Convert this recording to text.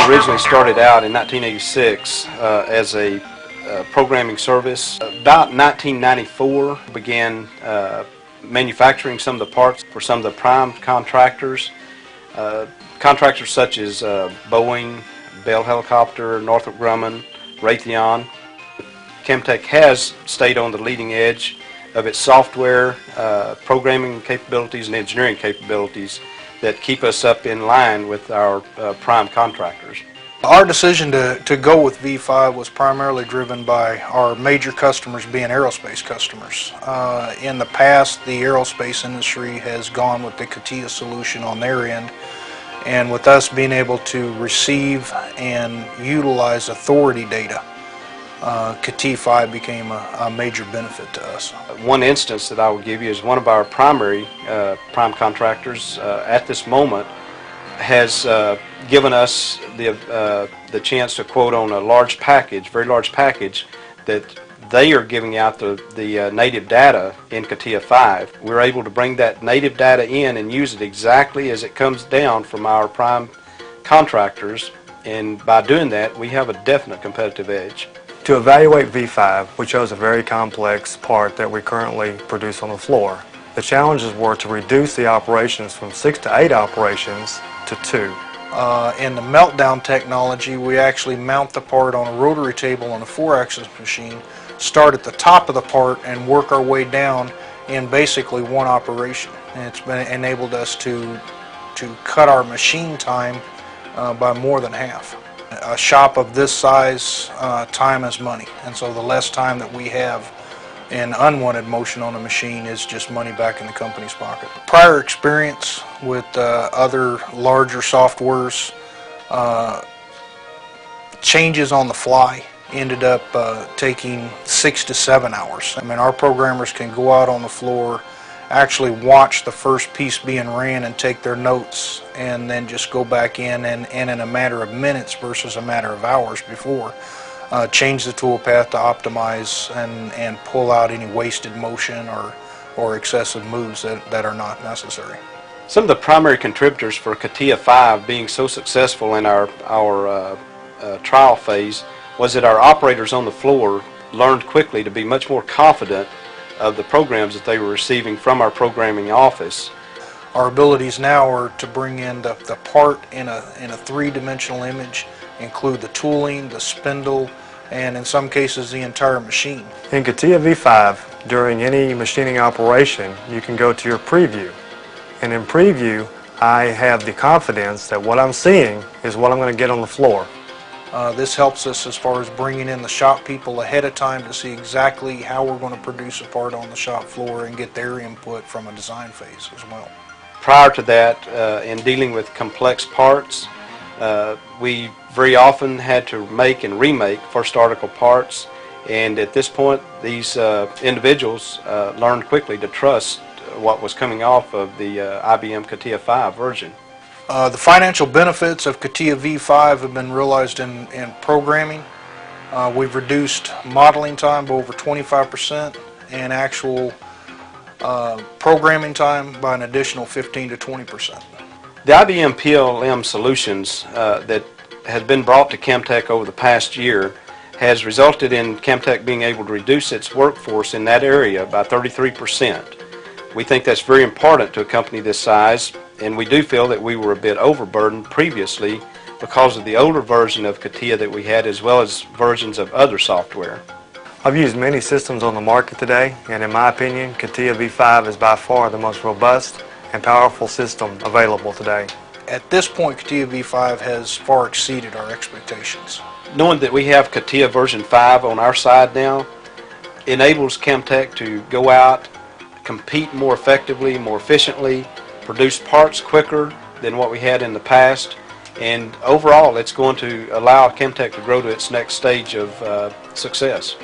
originally started out in 1986 as a programming service. About 1994, began manufacturing some of the parts for some of the prime contractors. Contractors such as Boeing, Bell Helicopter, Northrop Grumman, Raytheon. Camtech has stayed on the leading edge of its software, programming capabilities and engineering capabilities that keep us up in line with our prime contractors. Our decision to go with V5 was primarily driven by our major customers being aerospace customers. In the past, the aerospace industry has gone with the Catia solution on their end, and with us being able to receive and utilize authority data, Catia V became a major benefit to us. One instance that I will give you is one of our primary prime contractors at this moment has given us the chance to quote on a large package, very large package, that they are giving out the native data in Catia V. We're able to bring that native data in and use it exactly as it comes down from our prime contractors, and by doing that we have a definite competitive edge. To evaluate V5, we chose a very complex part that we currently produce on the floor. The challenges were to reduce the operations from 6 to 8 operations to 2. In the meltdown technology, we actually mount the part on a rotary table on a 4-axis machine, start at the top of the part and work our way down in basically one operation. And it's been enabled us to cut our machine time by more than half. A shop of this size, time is money, and so the less time that we have in unwanted motion on a machine is just money back in the company's pocket. Prior experience with other larger softwares, changes on the fly ended up taking 6 to 7 hours. I mean, our programmers can go out on the floor, actually watch the first piece being ran and take their notes, and then just go back in and in a matter of minutes versus a matter of hours before, change the toolpath to optimize and pull out any wasted motion or excessive moves that are not necessary. Some of the primary contributors for Catia V being so successful in our trial phase was that our operators on the floor learned quickly to be much more confident of the programs that they were receiving from our programming office. Our abilities now are to bring in the part in a 3-dimensional image, include the tooling, the spindle, and in some cases the entire machine. In Catia V5, during any machining operation, you can go to your preview. And in preview, I have the confidence that what I'm seeing is what I'm going to get on the floor. This helps us as far as bringing in the shop people ahead of time to see exactly how we're going to produce a part on the shop floor and get their input from a design phase as well. Prior to that, in dealing with complex parts, we very often had to make and remake first article parts, and at this point these individuals learned quickly to trust what was coming off of the IBM Catia V version. The financial benefits of Catia V5 have been realized in programming. We've reduced modeling time by over 25% and actual programming time by an additional 15 to 20%. The IBM PLM solutions that has been brought to Camtech over the past year has resulted in Camtech being able to reduce its workforce in that area by 33%. We think that's very important to a company this size, and we do feel that we were a bit overburdened previously because of the older version of Catia that we had, as well as versions of other software. I've used many systems on the market today, and in my opinion, Catia V5 is by far the most robust and powerful system available today. At this point, Catia V5 has far exceeded our expectations. Knowing that we have Catia version 5 on our side now enables Camtech to go out, compete more effectively, more efficiently, produce parts quicker than what we had in the past, and overall it's going to allow Camtech to grow to its next stage of success.